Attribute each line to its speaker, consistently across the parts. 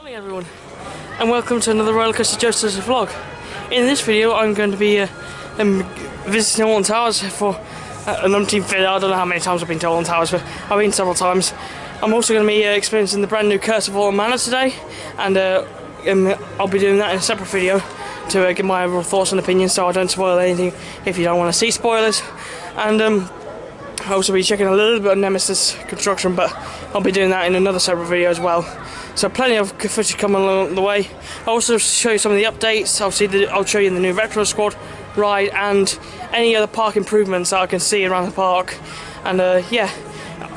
Speaker 1: Morning everyone, and welcome to another Rollercoaster Joaster vlog. In this video I'm going to be visiting Alton Towers for an umpteenth video. I don't know how many times I've been to Alton Towers, but I've been several times. I'm also going to be experiencing the brand new Curse of Alton Manor today, and I'll be doing that in a separate video to give my overall thoughts and opinions, so I don't spoil anything if you don't want to see spoilers. And I'll also be checking a little bit of Nemesis construction, but I'll be doing that in another separate video as well. So plenty of footage coming along the way. I'll also show you some of the updates. I'll show you the new Retro Squad ride and any other park improvements that I can see around the park. And yeah,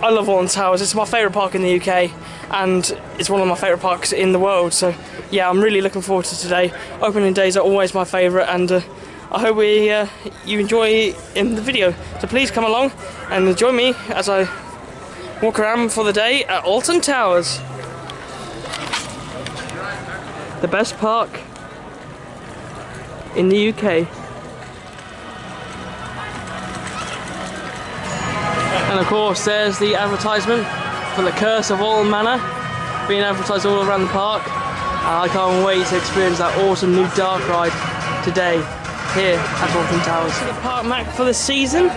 Speaker 1: I love Alton Towers. It's my favourite park in the UK, and it's one of my favourite parks in the world. So yeah, I'm really looking forward to today. Opening days are always my favourite, and I hope you enjoy in the video. So please come along and join me as I walk around for the day at Alton Towers. The best park in the UK. And of course there's the advertisement for the Curse of Alton Manor being advertised all around the park. And I can't wait to experience that awesome new dark ride today here at Alton Towers. The park map for the season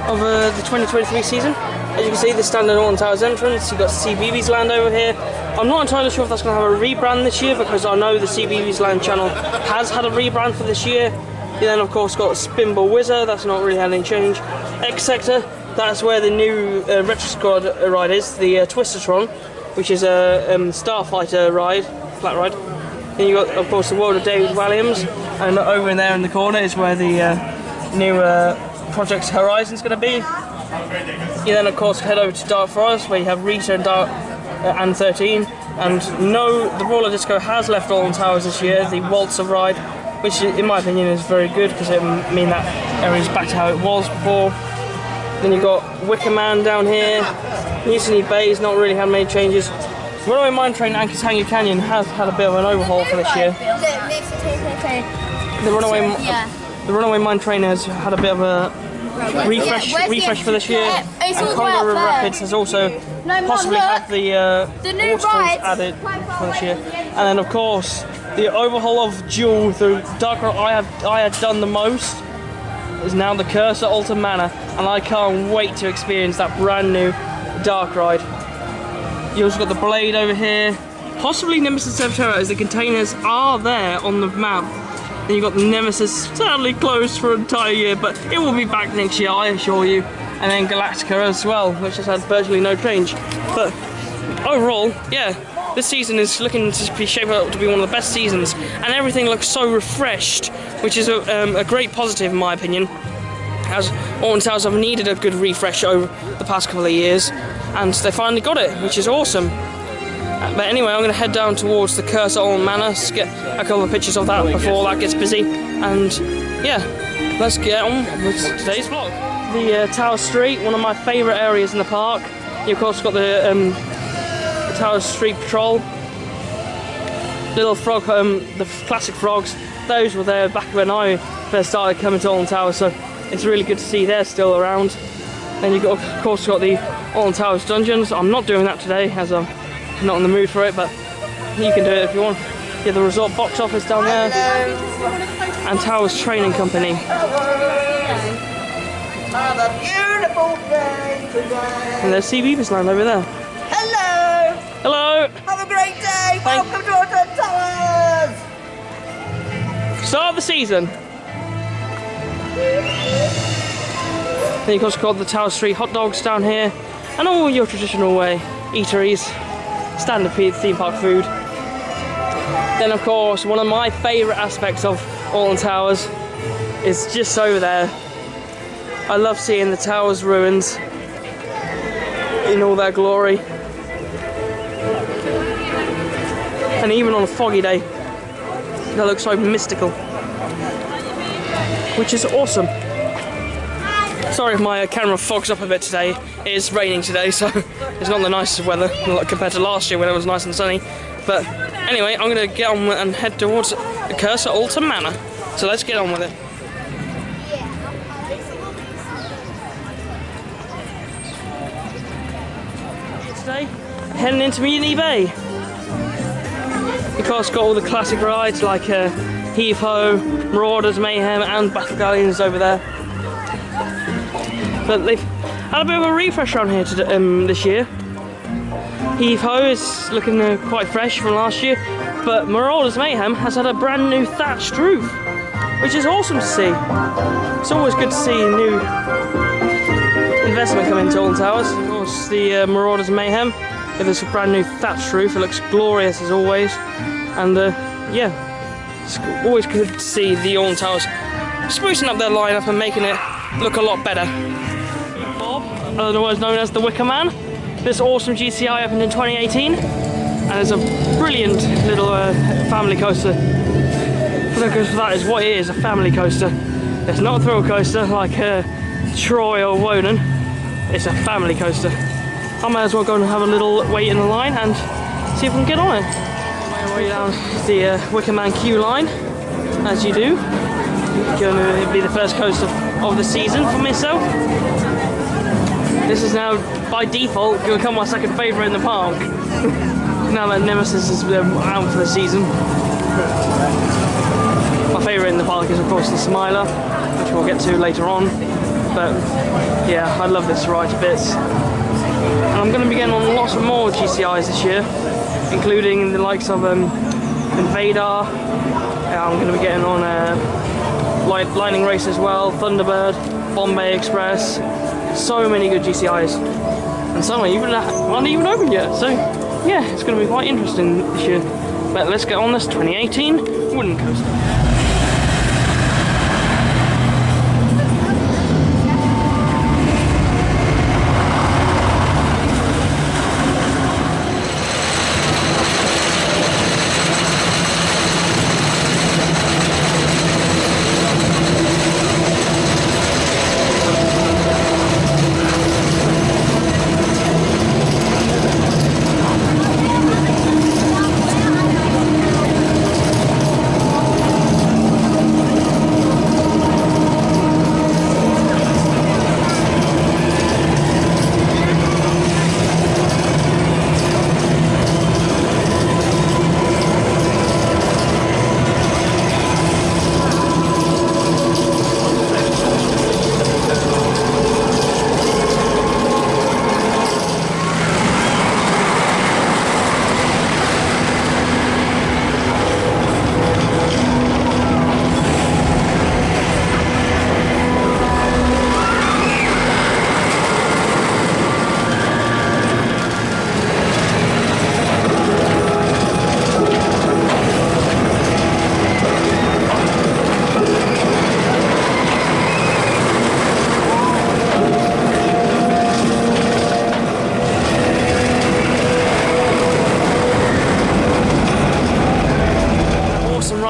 Speaker 1: of the 2023 season. As you can see, the standard Alton Towers entrance. You've got CBeebies Land over here. I'm not entirely sure if that's going to have a rebrand this year, because I know the CBeebies Land channel has had a rebrand for this year. You then of course got Spinball Wizard, that's not really had any change. X Sector, that's where the new Retro Squad ride is, the Twistatron, which is a Starfighter ride, flat ride. Then you got of course the World of David Walliams, and over in there in the corner is where the new Project Horizon's going to be. You then of course head over to Dark Forest, where you have Rita and Dark and 13, and no, the roller disco has left Alton Towers this year, the Waltzer ride, which in my opinion is very good because it means that area is back to how it was before. Then you've got Wicker Man down here. Mutiny Bay's not really had many changes. Runaway Mine Train and Catania Canyon has had a bit of an overhaul for this year. The Runaway Mine Train has had a bit of a refresh for this year, and Congo River Rapids has also possibly had the waterfalls added for this year. And then of course the overhaul of Jewel through Dark Ride I had done the most is now the Curse at Alton Manor, and I can't wait to experience that brand new dark ride. You also got the Blade over here, possibly Nemesis Terra, as the containers are there on the map. Then you've got the Nemesis, sadly closed for an entire year, but it will be back next year, I assure you. And then Galactica as well, which has had virtually no change. But overall, yeah, this season is looking to be shaped up to be one of the best seasons, and everything looks so refreshed, which is a great positive in my opinion, as Alton Towers have needed a good refresh over the past couple of years, and they finally got it, which is awesome. But anyway, I'm going to head down towards the Curse of Alton Manor to get a couple of pictures of that before that gets busy. And yeah, let's get on with today's vlog. The Tower Street, one of my favourite areas in the park. You of course got the Tower Street Patrol. Little frog, the classic frogs, those were there back when I first started coming to Alton Towers, so it's really good to see they're still around. Then you've got, of course, got the Alton Towers Dungeons. I'm not doing that today as I'm not in the mood for it, but you can do it if you want. Yeah, the resort box office down there. And Towers Training Company.
Speaker 2: Have a beautiful day today.
Speaker 1: And there's CBeebies Land over there.
Speaker 2: Hello.
Speaker 1: Hello.
Speaker 2: Have a great day. Welcome to Alton Towers.
Speaker 1: Start of the season. Then you've also got the Tower Street hot dogs down here, and all your traditional way eateries, standard theme park food. Then of course one of my favourite aspects of Alton Towers is just over there. I love seeing the Towers ruins in all their glory, and even on a foggy day they look so mystical, which is awesome. Sorry if my camera fogs up a bit today. It is raining today, so it's not the nicest weather compared to last year when it was nice and sunny. But anyway, I'm going to get on and head towards the Curse at Alton Manor. So let's get on with it. Today, heading into Mutiny Bay. course got all the classic rides like Heave Ho, Marauders Mayhem, and Battle Galleons over there. But they've had a bit of a refresh around here this year. Heave Ho is looking quite fresh from last year, but Marauders Mayhem has had a brand new thatched roof, which is awesome to see. It's always good to see new investment come into Alton Towers. Of course, the Marauders Mayhem with this brand new thatched roof. It looks glorious as always, and yeah, it's always good to see the Alton Towers sprucing up their lineup and making it look a lot better. Bob, otherwise known as the Wicker Man. This awesome GCI opened in 2018, and it's a brilliant little family coaster. Because that is what it is, a family coaster. It's not a thrill coaster like Troy or Woden. It's a family coaster. I might as well go and have a little wait in the line and see if we can get on it. My way down the Wicker Man queue line, as you do. Going to be the first coaster of the season for myself. This is now, by default, going to become my second favourite in the park. Now that Nemesis is out for the season. My favourite in the park is, of course, the Smiler, which we'll get to later on. But yeah, I love this ride to bits. And I'm going to be getting on lots of more GCIs this year, including the likes of Invader. I'm going to be getting on Lightning Race as well, Thunderbird, Bombay Express. So many good GCIs, and some aren't even open yet. So yeah, it's going to be quite interesting this year. But let's get on this 2018 wooden coaster.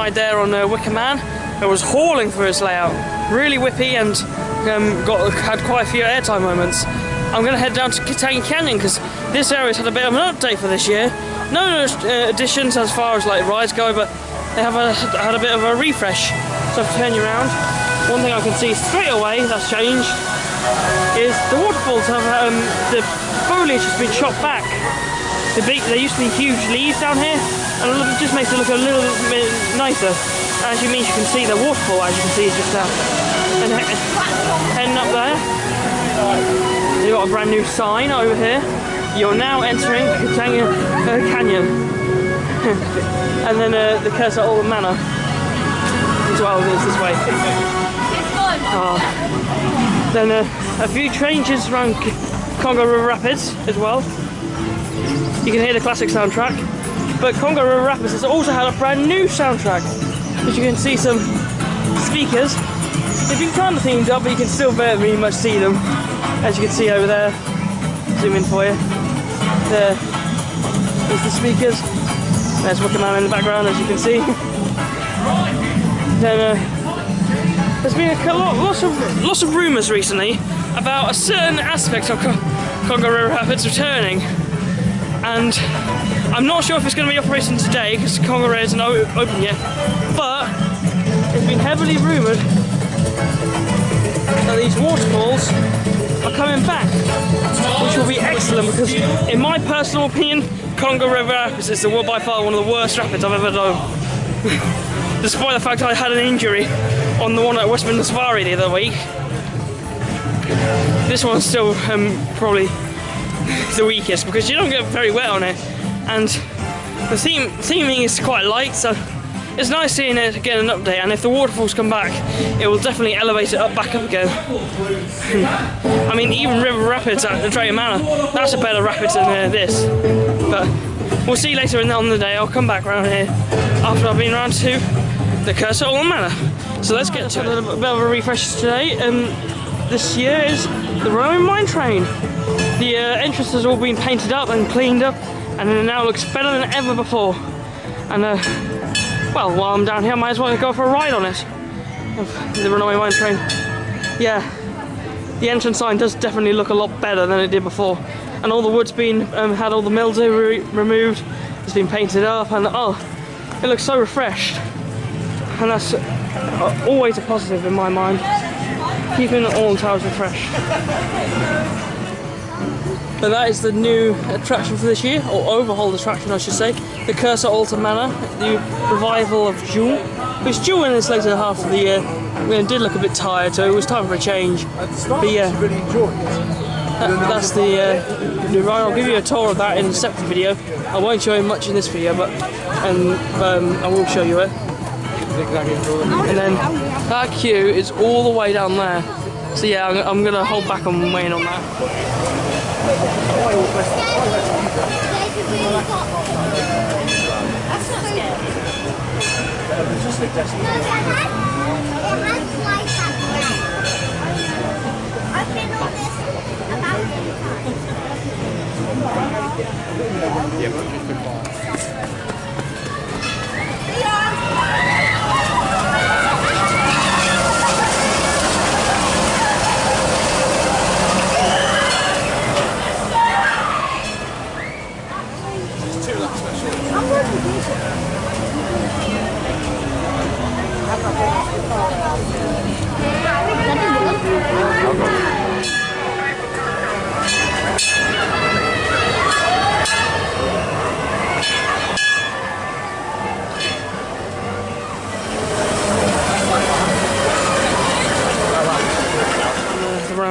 Speaker 1: There on Wicker Man, it was hauling through its layout, really whippy, and had quite a few airtime moments. I'm going to head down to Catania Canyon because this area's had a bit of an update for this year. No additions as far as like rides go, but they have had a bit of a refresh. So if I turn you around, one thing I can see straight away that's changed is the waterfalls have the foliage has been chopped back. There used to be huge leaves down here, and it just makes it look a little bit nicer. As you can see the waterfall, as you can see just now. And heading up there, you've got a brand new sign over here. You're now entering Catania Canyon. And then the cursor Alton Manor as well is this way. Then a few changes around Congo River Rapids as well. You can hear the classic soundtrack, but Congo River Rapids has also had a brand new soundtrack, which you can see some speakers. They've been kind of themed up, but you can still very much see them, as you can see over there. Zoom in for you. There's the speakers. There's Wicker Man in the background, as you can see. Then there's been lots of rumours recently about a certain aspect of Congo River Rapids returning. And I'm not sure if it's going to be operating today because Congo River isn't open yet, but it's been heavily rumoured that these waterfalls are coming back, which will be excellent because, in my personal opinion, Congo River Rapids is by far one of the worst rapids I've ever done. Despite the fact I had an injury on the one at Westminster Safari the other week, this one's still probably the weakest because you don't get very wet on it, and the theming is quite light, so it's nice seeing it get an update. And if the waterfalls come back, it will definitely elevate it back up again. I mean, even River Rapids at Alton Manor, that's a better rapids than this. But we'll see later on the day. I'll come back around here after I've been around to the Curse at Alton Manor. So let's get to a little bit of a refresh today. This year is the Roman Mine Train. The entrance has all been painted up and cleaned up, and it now looks better than ever before. And well, while I'm down here, I might as well go for a ride on it. The Roman Mine Train. Yeah, the entrance sign does definitely look a lot better than it did before. And all the wood's been had all the mildew removed. It's been painted up, and oh, it looks so refreshed. And that's always a positive in my mind, keeping Alton Towers refreshed. But that is the new attraction for this year, or overhauled attraction I should say, the Curse at Alton Manor, the revival of Jewel, which Jewel in this later half of the year did look a bit tired, so it was time for a change. But yeah, that's the new ride. I'll give you a tour of that in a separate video. I won't show you much in this video, but I will show you it. And then that queue is all the way down there. So yeah, I'm going to hold back on weighing on that.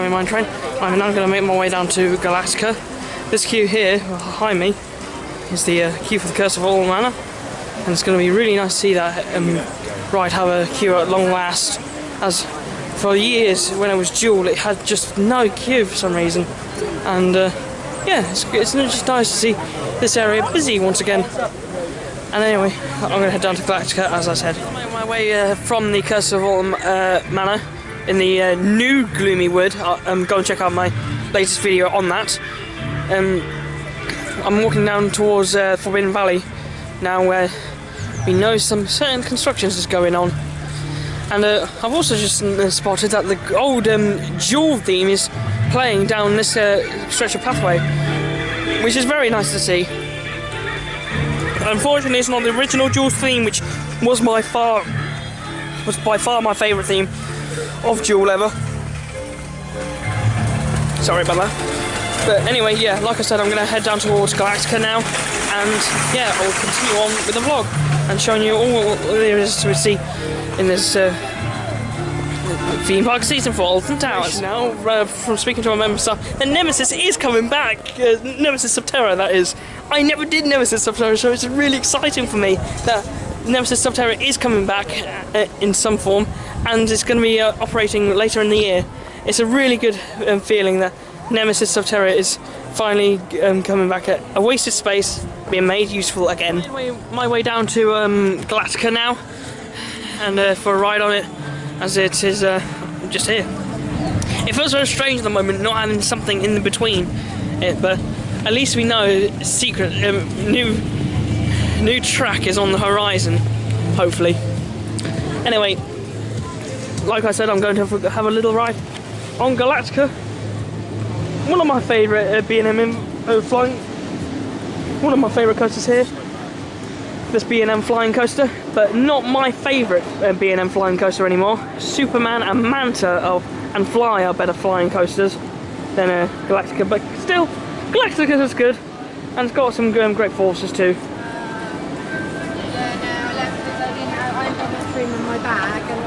Speaker 1: Mine train. I'm now going to make my way down to Galactica. This queue here behind me is the queue for the Curse of Alton Manor, and it's going to be really nice to see that ride have a queue at long last, as for years when it was Jewel it had just no queue for some reason, and yeah, it's just nice to see this area busy once again. And anyway, I'm going to head down to Galactica as I said. I'm on my way from the Curse of Alton Manor in the new Gloomy Wood. Go and check out my latest video on that. I'm walking down towards Forbidden Valley now, where we know some certain constructions is going on. And I've also just spotted that the old Jewel theme is playing down this stretch of pathway, which is very nice to see. Unfortunately, it's not the original Jewel theme, which was by far my favourite theme of Jewel ever. Sorry about that. But anyway, yeah, like I said, I'm going to head down towards Galactica now, and yeah, I'll continue on with the vlog and showing you all there is to see in this theme park season for Alton Towers. Now, from speaking to my member staff, the Nemesis is coming back. Nemesis Subterra, that is. I never did Nemesis Subterra, so it's really exciting for me that Nemesis Subterra is coming back in some form, and it's going to be operating later in the year. It's a really good feeling that Nemesis Subterra is finally coming back at a wasted space, being made useful again. My way down to Galactica now, and for a ride on it, as it is just here. It feels very strange at the moment not having something in between it, but at least we know secret new track is on the horizon, hopefully. Anyway, like I said, I'm going to have a little ride on Galactica. One of my favourite B&M flying. One of my favourite coasters here. This B&M flying coaster, but not my favourite B&M flying coaster anymore. Superman and Manta and Fly are better flying coasters than Galactica, but still, Galactica is good. And it's got some great forces too.
Speaker 3: Yeah, no, I left because I got a stream in my bag and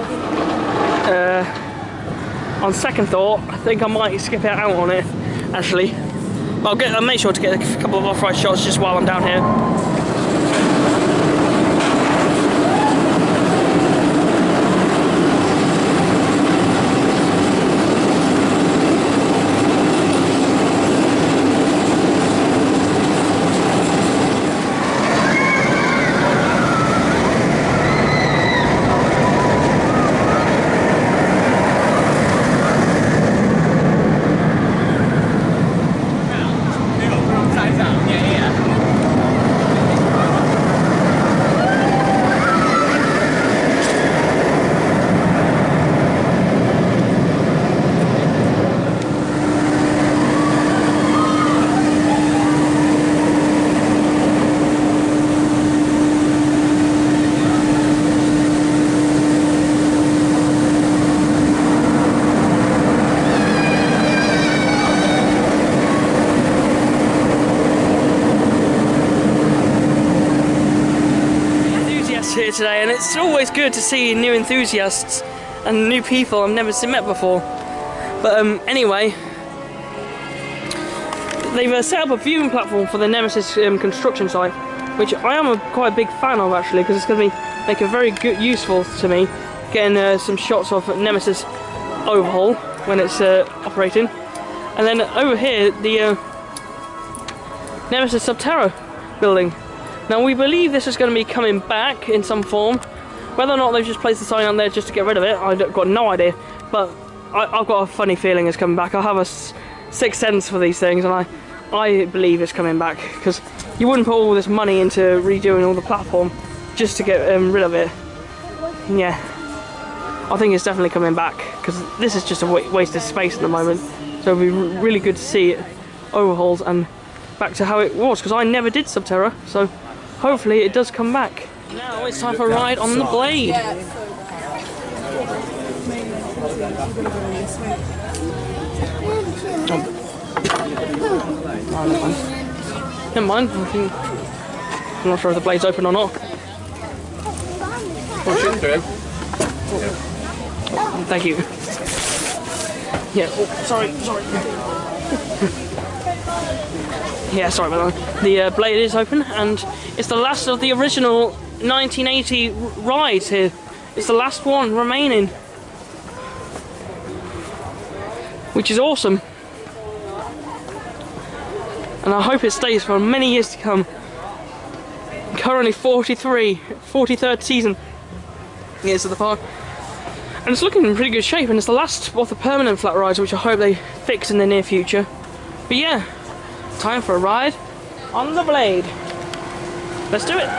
Speaker 1: On second thought, I think I might skip out on it, actually. But I'll make sure to get a couple of off-road shots just while I'm down here. Here today, and it's always good to see new enthusiasts and new people I've never met before. But anyway, they've set up a viewing platform for the Nemesis construction site, which I am quite a big fan of actually, because it's going to make it very good, useful to me, getting some shots of Nemesis overhaul when it's operating. And then over here, the Nemesis Subterra building. Now we believe this is going to be coming back in some form. Whether or not they've just placed the sign on there just to get rid of it, I've got no idea. But I've got a funny feeling it's coming back. I have a sixth sense for these things, and I believe it's coming back, because you wouldn't put all this money into redoing all the platform just to get rid of it. Yeah, I think it's definitely coming back, because this is just a waste of space at the moment. So it'd be really good to see it overhauled and back to how it was, because I never did Subterra, so hopefully it does come back. Now it's time for a ride on the Blade. Never mind. I'm not sure if the blade's open or not. Thank you. Yeah, oh, sorry. Yeah, sorry about that. The blade is open, and it's the last of the original 1980 rides here. It's the last one remaining, which is awesome. And I hope it stays for many years to come. Currently 43rd season years of the park. And it's looking in pretty good shape, and it's the last of the permanent flat rides, which I hope they fix in the near future. But yeah, time for a ride on the Blade. Let's do it.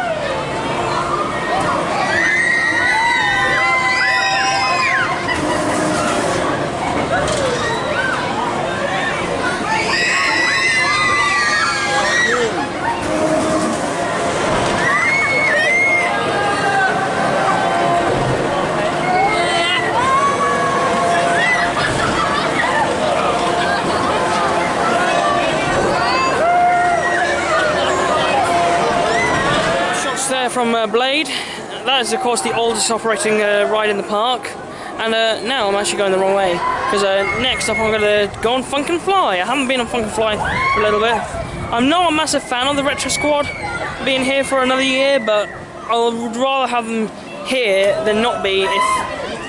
Speaker 1: From Blade. That is of course the oldest operating ride in the park, and now I'm actually going the wrong way, because next up I'm going to go on Funk and Fly. I haven't been on Funk and Fly for a little bit. I'm not a massive fan of the Retro Squad being here for another year, but I would rather have them here than not be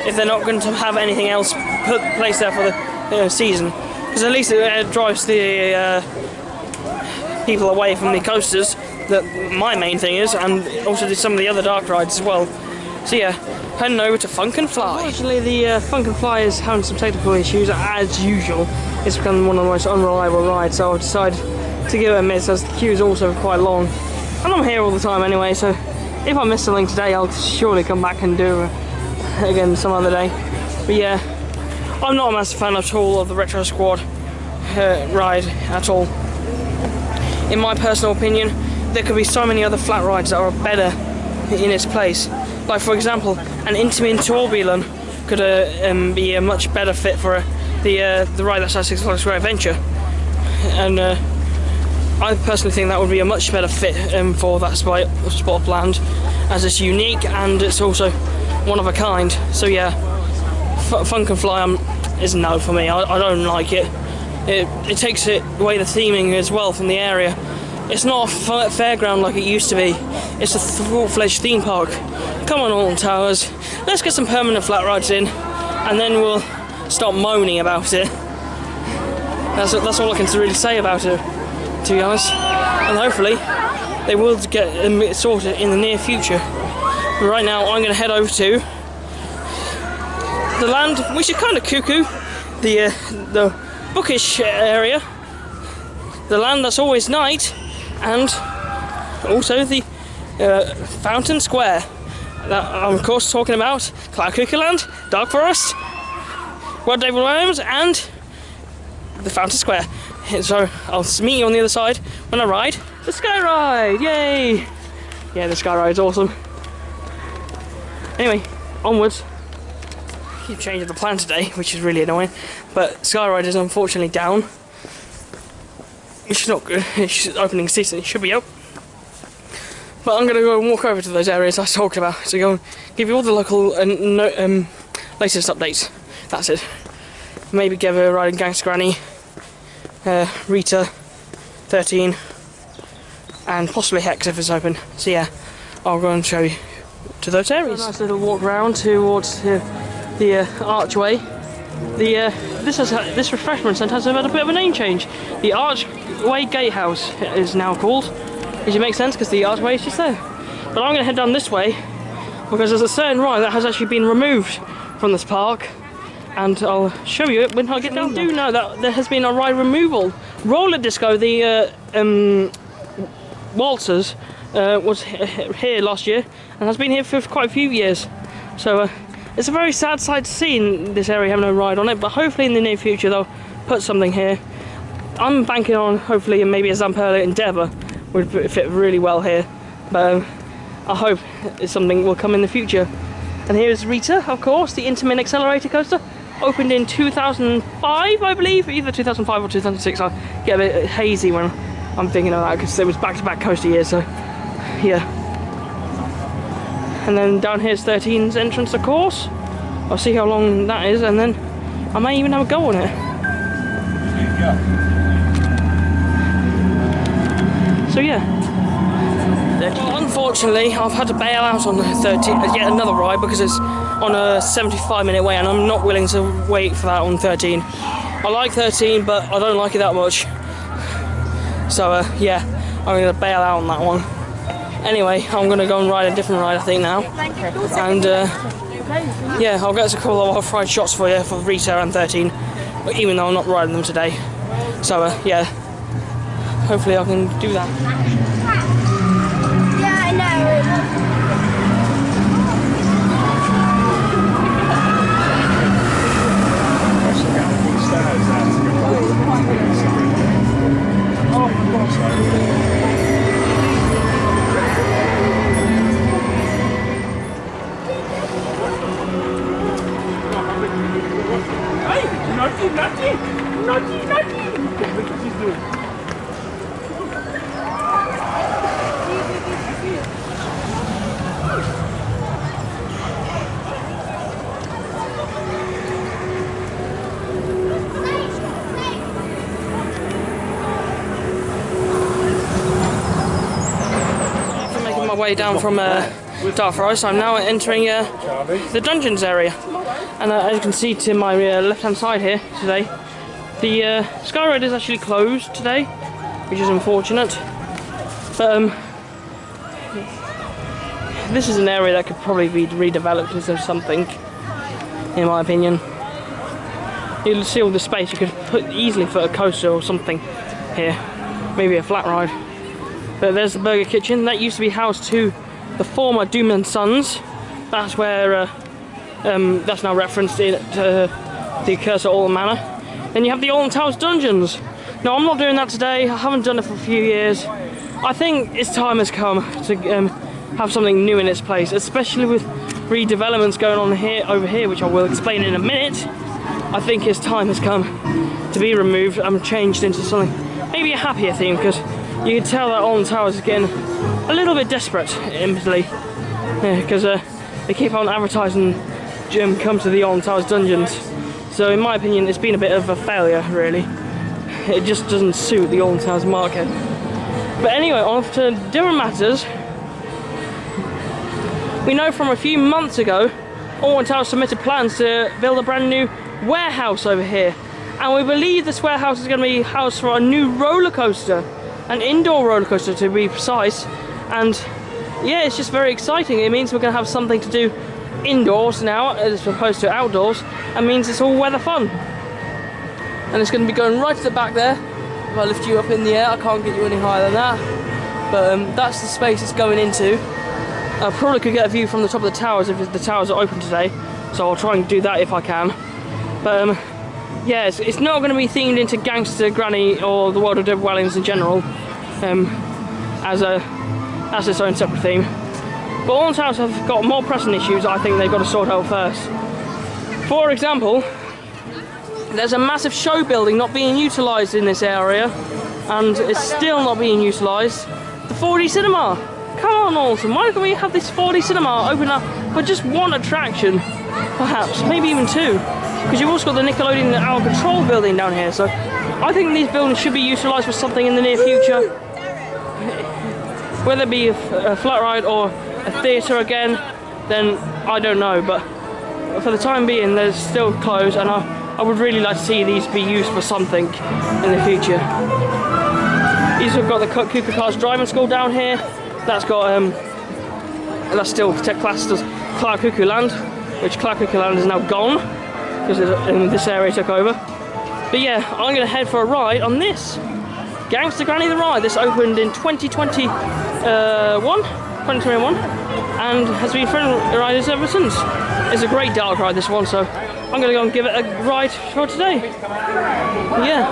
Speaker 1: if they're not going to have anything else placed there for the season, because at least it drives the people away from the coasters. That my main thing is, and also some of the other dark rides as well. So yeah, heading over to Funk and Fly. Unfortunately, the Funk and Fly is having some technical issues as usual. It's become one of the most unreliable rides, so I've decided to give it a miss, as the queue is also quite long. And I'm here all the time anyway, so if I miss something today, I'll surely come back and do it again some other day. But yeah, I'm not a massive fan at all of the Retro Squad ride at all. In my personal opinion, there could be so many other flat rides that are better in its place. Like for example, an Intamin Tourbillon could be a much better fit for the ride that's at Six Flags Great Adventure. And I personally think that would be a much better fit for that spot of land, as it's unique and it's also one of a kind. So yeah, Fun Can Fly is no for me. I don't like it. It takes away the theming as well from the area. It's not a fairground like it used to be. It's a full-fledged theme park. Come on, Alton Towers. Let's get some permanent flat rides in, and then we'll stop moaning about it. That's all I can really say about it, to be honest. And hopefully they will get sorted in the near future. But right now I'm going to head over to the land, which is kind of cuckoo, the bookish area, the land that's always night, and also the Fountain Square. That I'm of course talking about Cloud Cuckoo Land, Dark Forest, World David Williams, and the Fountain Square. So I'll meet you on the other side when I ride the Sky Ride. Yay! Yeah, the Sky Ride's awesome. Anyway, onwards. Keep changing the plan today, which is really annoying. But Sky Ride is unfortunately down. It's not good. It's opening season. It should be up. But I'm going to go and walk over to those areas I talked about to go and give you all the local latest updates. That's it. Maybe give a ride in Gangster Granny, Rita, 13, and possibly Hex if it's open. So yeah, I'll go and show you to those areas. A nice little walk round towards the archway. This refreshment centre has had a bit of a name change. The Archway Gatehouse is now called, which makes sense because the archway is just there. But I'm going to head down this way because there's a certain ride that has actually been removed from this park, and I'll show you it when I get down there. You do know that there has been a ride removal. Roller Disco, the Walters, was here last year and has been here for quite a few years. So it's a very sad sight to see in this area having no ride on it, but hopefully in the near future they'll put something here. I'm banking on hopefully maybe a Zamperla Endeavour would fit really well here, but I hope something will come in the future. And here's Rita, of course, the Intamin Accelerator Coaster, opened in 2005, I believe, either 2005 or 2006. I get a bit hazy when I'm thinking of that because it was back-to-back coaster years, so yeah. And then down here's 13's entrance, of course. I'll see how long that is, and then I may even have a go on it. So yeah. Well, unfortunately, I've had to bail out on the 13, yet another ride, because it's on a 75-minute wait, and I'm not willing to wait for that on 13. I like 13, but I don't like it that much. So yeah, I'm going to bail out on that one. Anyway, I'm going to go and ride a different ride, I think, now. And yeah, I'll get a couple of off-ride shots for you for Rita and 13, even though I'm not riding them today. So yeah, hopefully I can do that.
Speaker 3: Yeah, I know.
Speaker 1: Way down from Dark Forest, I'm now entering the dungeons area, and as you can see to my left hand side here today, the Sky Ride is actually closed today, which is unfortunate, but this is an area that could probably be redeveloped into something, in my opinion. You'll see all the space, you could easily put a coaster or something here, maybe a flat ride. But there's the Burger Kitchen. That used to be housed to the former Doom and Sons. That's where that's now referenced in the Curse at Alton Manor. Then you have the Alton Towers Dungeons. No, I'm not doing that today. I haven't done it for a few years. I think its time has come to have something new in its place, especially with redevelopments going on over here, which I will explain in a minute. I think its time has come to be removed and changed into something, maybe a happier theme, because you can tell that Alton Towers is getting a little bit desperate, admittedly, because they keep on advertising come to the Alton Towers dungeons. So in my opinion, it's been a bit of a failure, really. It just doesn't suit the Alton Towers market. But anyway, on to different matters. We know from a few months ago, Alton Towers submitted plans to build a brand new warehouse over here. And we believe this warehouse is going to be housed for a new roller coaster. An indoor roller coaster, to be precise. And yeah, it's just very exciting. It means we're going to have something to do indoors now as opposed to outdoors. It means it's all weather fun. And it's going to be going right to the back there. If I lift you up in the air, I can't get you any higher than that. But that's the space it's going into. I probably could get a view from the top of the towers if the towers are open today. So I'll try and do that if I can. But yeah, it's not going to be themed into Gangster Granny or the World of Dead Wellings in general. As its own separate theme. But Alton Towers have got more pressing issues I think they've got to sort out first. For example, there's a massive show building not being utilised in this area, and it's still not being utilised. The 4D cinema! Come on Alton, why can't we have this 4D cinema open up for just one attraction? Perhaps, maybe even two. Because you've also got the Nickelodeon Out of Control building down here, so I think these buildings should be utilised for something in the near future. Whether it be a flat ride or a theatre again, then I don't know, but for the time being they're still closed, and I would really like to see these be used for something in the future. These have got the Cooper Cars Driving School down here. That's got that's still classed as Cloud Cuckoo Land, which Cloud Cuckoo Land is now gone because this area took over. But yeah, I'm going to head for a ride on this Gangster Granny the Ride. This opened in 2021, and has been friendly riders ever since. It's a great dark ride, this one, so I'm going to go and give it a ride for today. Yeah,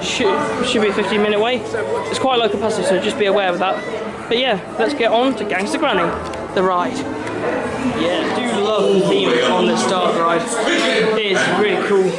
Speaker 1: should be a 15-minute wait. It's quite low capacity, so just be aware of that. But yeah, let's get on to Gangster Granny the Ride. Yeah, I do love the theme on this dark ride. It is really cool.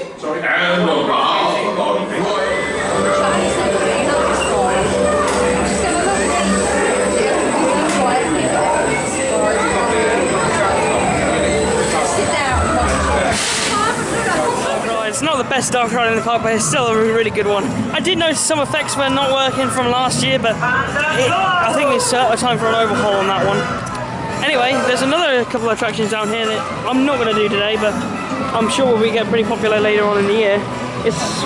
Speaker 1: It's not the best dark ride in the park, but it's still a really good one. I did notice some effects were not working from last year, but I think it's time for an overhaul on that one. Anyway, there's another couple of attractions down here that I'm not going to do today, but I'm sure will get pretty popular later on in the year. It's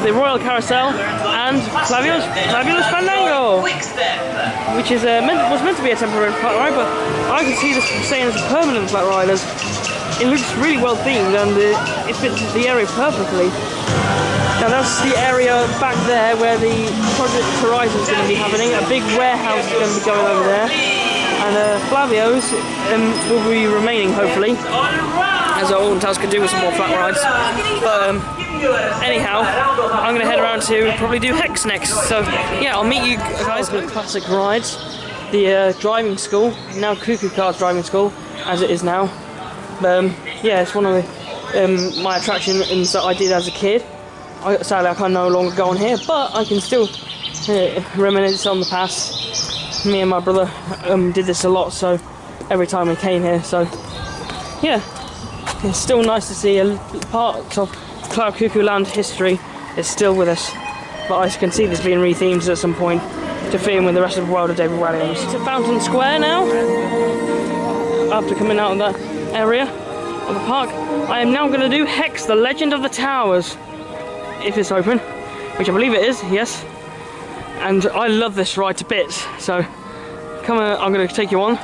Speaker 1: the Royal Carousel and Flavio's Fandango, which is was meant to be a temporary flat ride, but I can see this staying as a permanent flat ride. It looks really well themed, and it fits the area perfectly. Now that's the area back there where the Project Horizon is going to be happening. A big warehouse is going to be going over there, and Flavio's will be remaining hopefully, as Alton Towers could do with some more flat rides. But anyhow, I'm going to head around to probably do Hex next. So yeah, I'll meet you guys with classic rides. The driving school, now Cuckoo Cars Driving School, as it is now. Yeah, it's one of the, my attractions that I did as a kid. Sadly, I can no longer go on here, but I can still reminisce on the past. Me and my brother did this a lot, so every time we came here. So yeah, it's still nice to see a part of Cloud Cuckoo Land history is still with us. But I can see this being rethemed at some point to fit in with the rest of the World of David Walliams. To Fountain Square now, after coming out of that area of the park. I am now going to do Hex, the Legend of the Towers, if it's open, which I believe it is, yes. And I love this ride to bits, so come on, I'm going to take you on,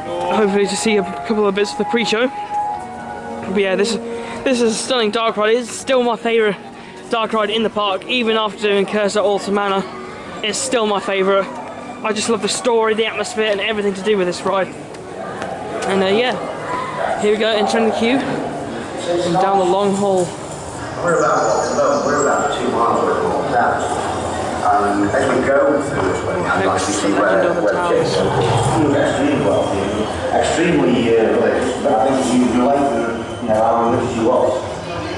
Speaker 1: hopefully to see a couple of bits of the pre-show. But yeah, this is a stunning dark ride. It's still my favourite dark ride in the park, even after doing Curse at Alton Manor. It's still my favourite. I just love the story, the atmosphere, and everything to do with this ride. And yeah, here we go, entering the queue and down the long hall.
Speaker 4: We're about 2 miles away from Alton Towers. As we go through this way, I'd like to see where extremely related. But I think you like, I will lift you up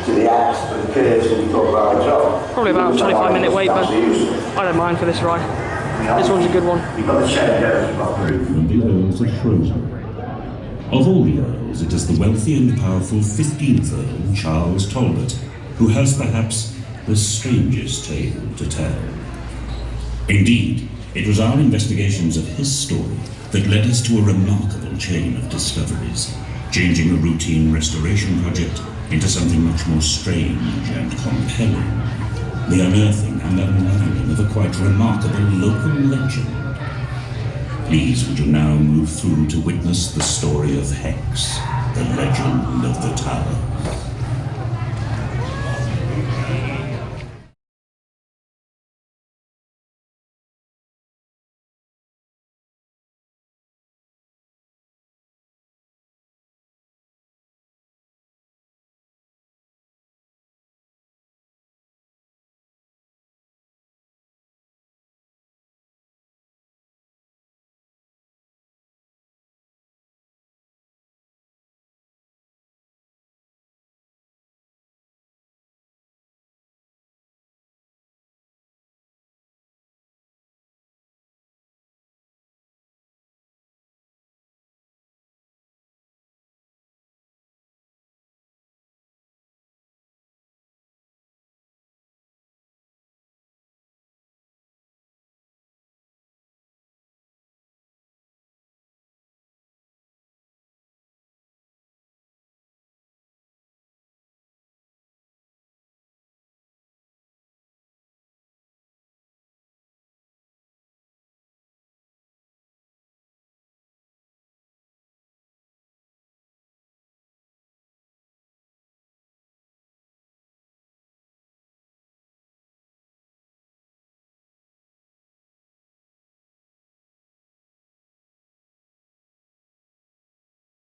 Speaker 4: to the act, but
Speaker 1: Probably about a 25-minute wait, but I don't mind for this ride. This one's a good one.
Speaker 5: From the Earls of Shrewsbury. Of all the Earls, it is the wealthy and powerful 15th Earl, Charles Talbot, who has perhaps the strangest tale to tell. Indeed, it was our investigations of his story that led us to a remarkable chain of discoveries, changing a routine restoration project into something much more strange and compelling. The unearthing and unraveling of a quite remarkable local legend. Please would you now move through to witness the story of Hex, the legend of the tower.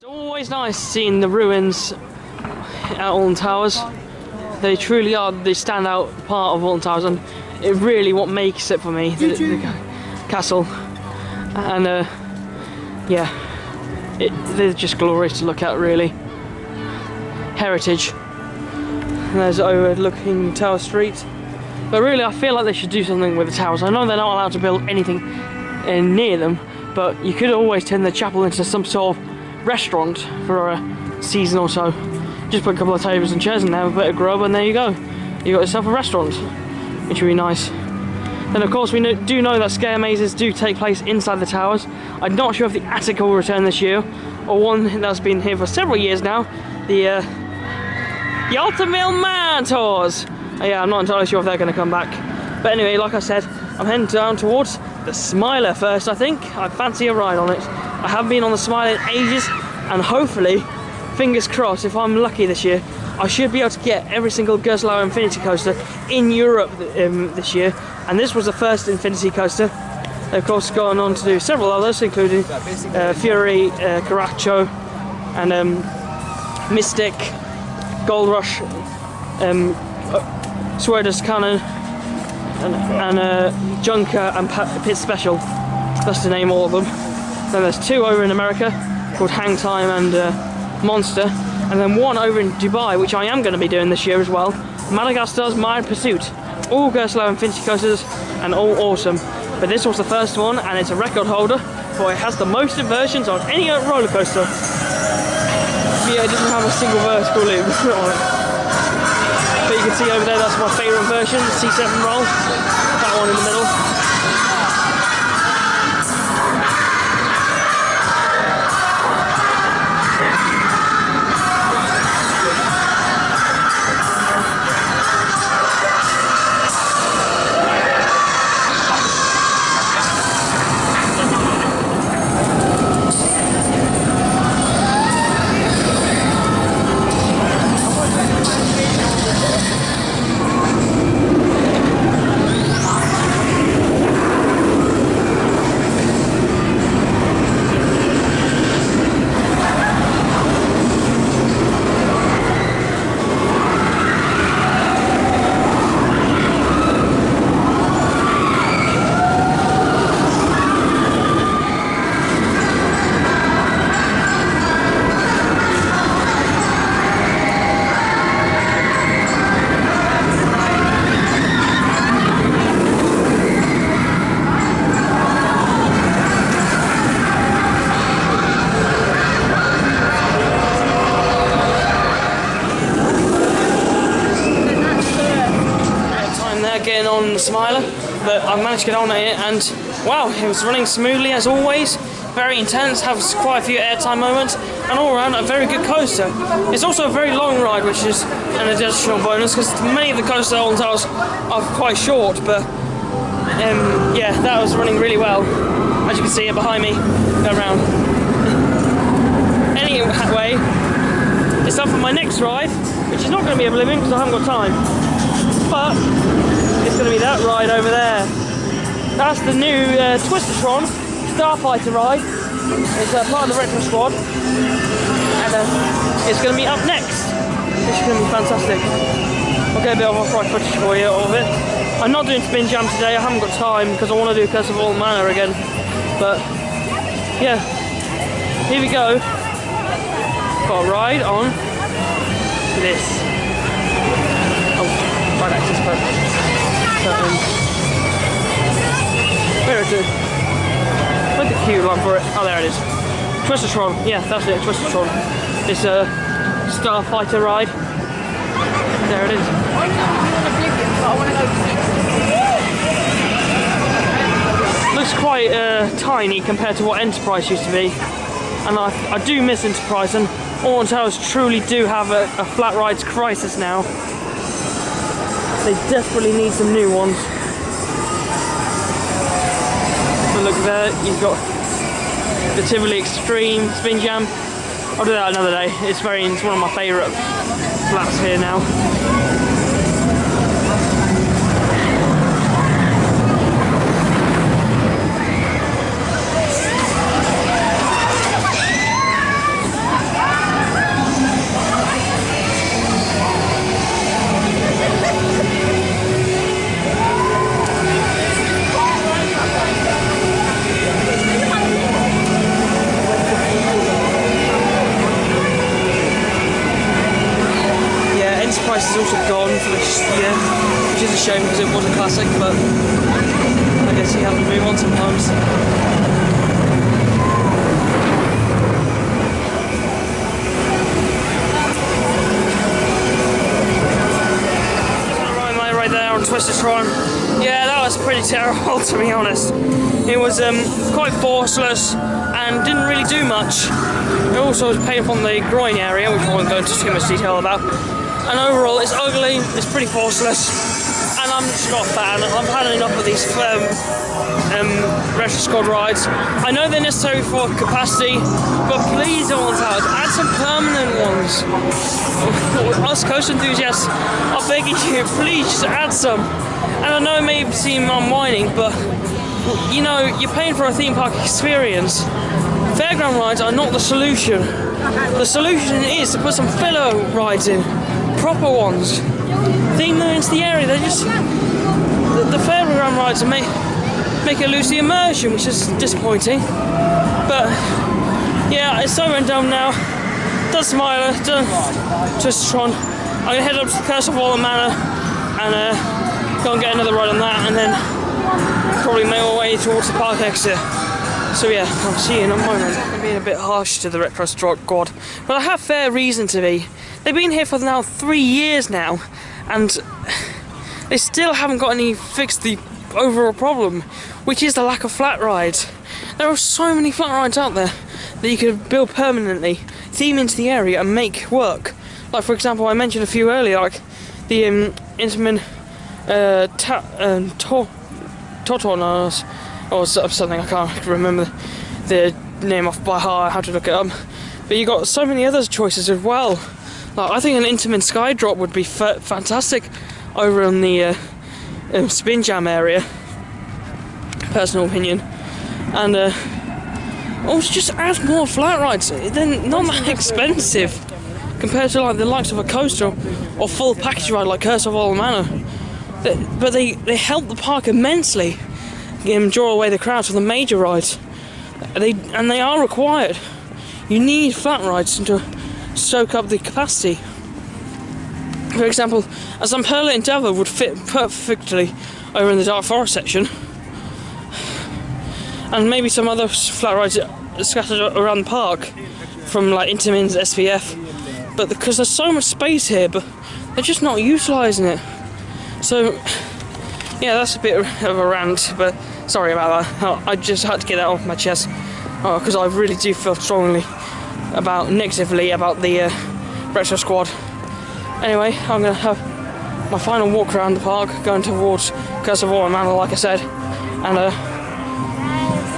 Speaker 1: It's always nice seeing the ruins at Alton Towers. They truly are the standout part of Alton Towers, and it really what makes it for me, the castle. And yeah, they're just glorious to look at, really. Heritage. And there's overlooking Tower Street. But really, I feel like they should do something with the towers. I know they're not allowed to build anything near them, but you could always turn the chapel into some sort of restaurant for a season or so. Just put a couple of tables and chairs in there, a bit of grub, and there you go. You got yourself a restaurant, which would be nice. Then of course we do know that scare mazes do take place inside the towers. I'm not sure if the attic will return this year, or one that's been here for several years now, the Alton Manor tours. Yeah, I'm not entirely sure if they're going to come back. But anyway, like I said, I'm heading down towards the Smiler first, I think. I fancy a ride on it. I haven't been on the Smiler in ages, and hopefully, fingers crossed, if I'm lucky this year, I should be able to get every single Gerstlauer Infinity Coaster in Europe this year. And this was the first Infinity Coaster. They've of course gone on to do several others, including Fury, Caracho, and Mystic, Gold Rush, Swerder's Cannon, and Junker and Pit Special. That's to name all of them. Then there's two over in America called Hang Time and Monster, and then one over in Dubai, which I am going to be doing this year as well. Madagascar's Mad Pursuit. All Gerstlauer Infinity Coasters and all awesome. But this was the first one, and it's a record holder, for it has the most inversions on any roller coaster. Yeah, it doesn't have a single vertical loop on it. But you can see over there, that's my favourite version, the C7 roll. That one in the middle. getting on the Smiler, but I managed to get on it, and wow, it was running smoothly as always. Very intense, has quite a few airtime moments, and all around a very good coaster. It's also a very long ride, which is an additional bonus, because many of the coasters at Alton Towers are quite short, but yeah, that was running really well. As you can see it behind me, go around. Anyway, it's time for my next ride, which is not going to be Oblivion because I haven't got time, but it's going to be that ride over there. That's the new Twistatron Starfighter ride. It's part of the retro squad, and it's going to be up next, which is going to be fantastic. I'll get a bit of off-ride footage for you of it. I'm not doing Spin Jam today, I haven't got time because I want to do Curse of Alton Manor again. But yeah, here we go. Got a ride on this. Oh, ride access code. Where is it? Where's the queue line for it? Oh, there it is. Twistatron. Yeah, that's it. Twistatron. It's a Starfighter ride. There it is. Looks quite tiny compared to what Enterprise used to be, and I do miss Enterprise, and Alton Towers truly do have a flat rides crisis now. They desperately need some new ones. But look there, you've got the Tivoli Extreme Spin Jam. I'll do that another day. It's one of my favourite flats here now. Price is also gone for this year, which is a shame because it was a classic, but I guess you have to move on sometimes. Right there on Twistatron. Yeah, that was pretty terrible to be honest. It was quite forceless and didn't really do much. It also was painful on the groin area, which I won't go into too much detail about. And overall, it's ugly, it's pretty forceless, and I'm just not a fan. I've had enough of these retro squad rides. I know they're necessary for capacity, but please, Alton Towers, add some permanent ones. Us coast enthusiasts are begging you, please just add some. And I know it may seem unwinding, but you know, you're paying for a theme park experience. Fairground rides are not the solution. The solution is to put some filler rides in. Proper ones. Theme them into the area. They're just the fairground rides make it lose the immersion, which is disappointing. But yeah, it's over and done now. Done Smiler, done Twistatron. I'm gonna head up to the Curse of Alton Manor and go and get another ride on that, and then probably make my way towards the park exit. So yeah, I'll see you in a moment. I'm being a bit harsh to the retro squad, but I have fair reason to be. They've been here for now 3 years now, and they still haven't got any fixed the overall problem, which is the lack of flat rides. There are so many flat rides out there that you could build permanently, theme into the area and make work. Like for example, I mentioned a few earlier, like the Intamin Totonas or something. I can't remember the name off by heart. I have to look it up. But you got so many other choices as well. Like, I think an Intamin Skydrop would be fantastic over in the Spin Jam area. Personal opinion. And also just add more flat rides. They're not that expensive compared to like the likes of a coaster or full package ride like Curse of Alton Manor. But they help the park immensely. Draw away the crowds for the major rides. They are required. You need flat rides to soak up the capacity. For example, a Zamperla Endeavour would fit perfectly over in the Dark Forest section, and maybe some other flat rides scattered around the park from like Intamin's SPF. But because there's so much space here, but they're just not utilising it. So yeah, that's a bit of a rant, but sorry about that. I just had to get that off my chest because I really do feel strongly negatively about the retro squad. Anyway, I'm going to have my final walk around the park, going towards Curse of Alton Manor, like I said, and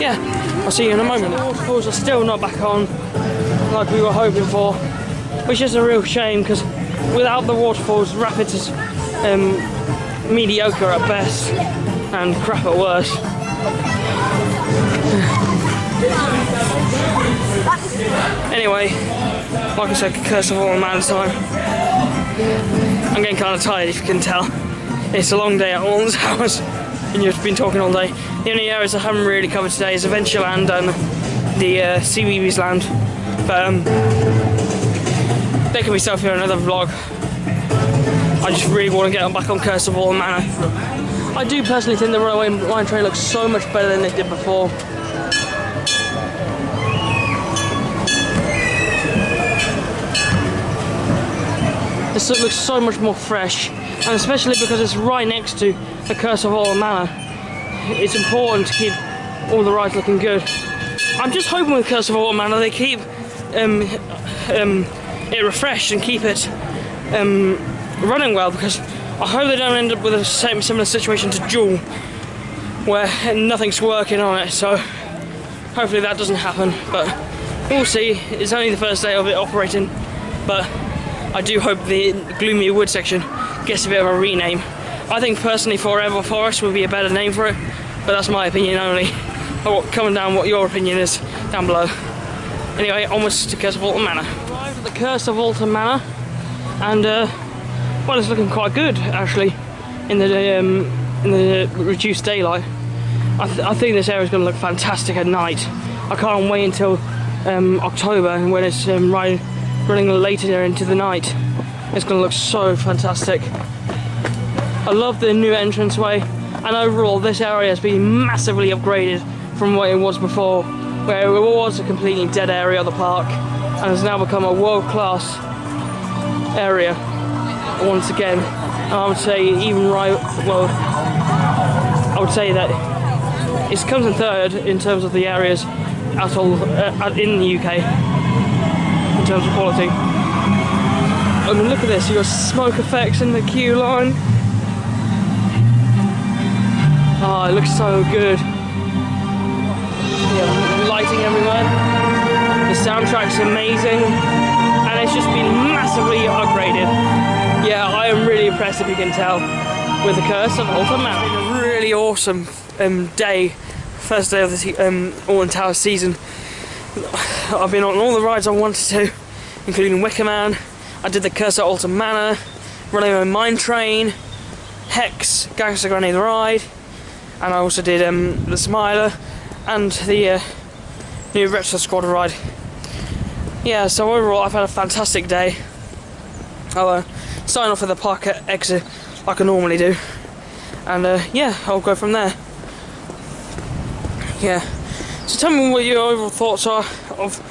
Speaker 1: yeah, I'll see you in a moment. The waterfalls are still not back on like we were hoping for, which is a real shame because without the waterfalls, Rapids is mediocre at best and crap at worst. Anyway, like I said, Curse of Alton Manor time. I'm getting kind of tired, if you can tell. It's a long day at Alton Towers, and you've been talking all day. The only areas I haven't really covered today is Adventureland and the Seaweebies Land, but they can be stuff here in another vlog. I just really want to get back on Curse of Alton Manor. I do personally think the Runaway Mine Train looks so much better than it did before. This looks so much more fresh, and especially because it's right next to the Curse of Alton Manor, it's important to keep all the rides looking good. I'm just hoping with Curse of Alton Manor they keep it refreshed and keep it running well, because I hope they don't end up with a similar situation to Jewel, where nothing's working on it. So hopefully that doesn't happen, but we'll see. It's only the first day of it operating, but I do hope the Gloomy Wood section gets a bit of a rename. I think personally Forever Forest would be a better name for it, but that's my opinion only. Comment down what your opinion is down below. Anyway, onwards to Curse of Alton Manor. Arrived at the Curse of Alton Manor, and well, it's looking quite good actually in the reduced daylight. I think this area is going to look fantastic at night. I can't wait until October, when it's running later into the night. It's going to look so fantastic. I love the new entranceway, and overall this area has been massively upgraded from what it was before, where it was a completely dead area of the park and has now become a world-class area once again. And I would say I would say that it comes in third in terms of the areas in the UK in terms of quality. I mean, look at this, you've got smoke effects in the queue line. Oh, it looks so good. Yeah, lighting everywhere. The soundtrack's amazing, and it's just been massively upgraded. Yeah, I am really impressed, if you can tell, with the Curse of Alton Manor. It's been a really awesome day, first day of the Alton Towers season. I've been on all the rides I wanted to, including Wicker Man. I did the Curse of Alton Manor, Runaway Mine Train, Hex, Gangster Granny the Ride, and I also did the Smiler and the new Retro Squad ride. Yeah, so overall I've had a fantastic day. I'll sign off at the park exit like I normally do, and yeah, I'll go from there. Yeah, so tell me what your overall thoughts are of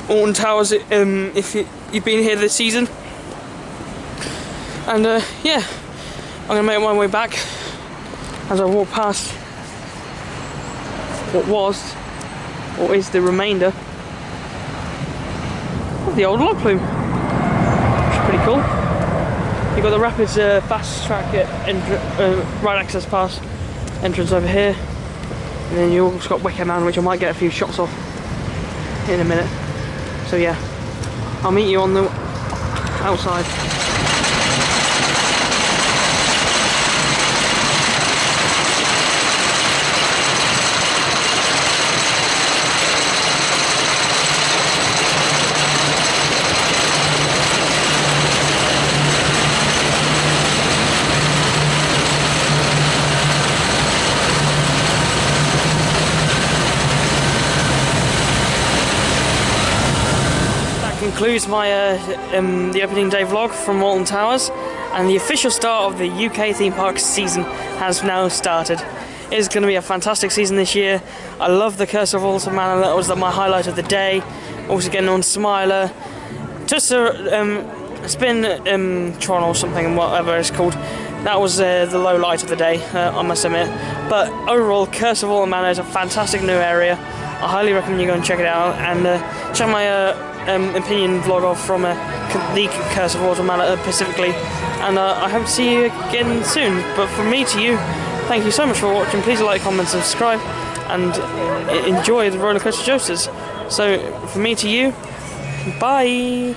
Speaker 1: Alton Towers if you've been here this season. And yeah, I'm going to make my way back as I walk past what was, or is, the remainder of the old log flume, which is pretty cool. You've got the Rapids fast track ride access pass entrance over here, and then you've also got Wicker Man, which I might get a few shots of in a minute. So yeah, I'll meet you on the outside. Concludes my the opening day vlog from Alton Towers, and the official start of the UK theme park season has now started. It is going to be a fantastic season this year. I love the Curse of Alton Manor, that was my highlight of the day. Also getting on Smiler. spin Tron or something, whatever it's called. That was the low light of the day, I must admit. But overall, Curse of Alton Manor is a fantastic new area. I highly recommend you go and check it out, and check my opinion vlog off from the Curse of Alton Manor specifically. And I hope to see you again soon. But from me to you, thank you so much for watching. Please like, comment, subscribe, and enjoy the Rollercoaster Joasters. So from me to you, bye.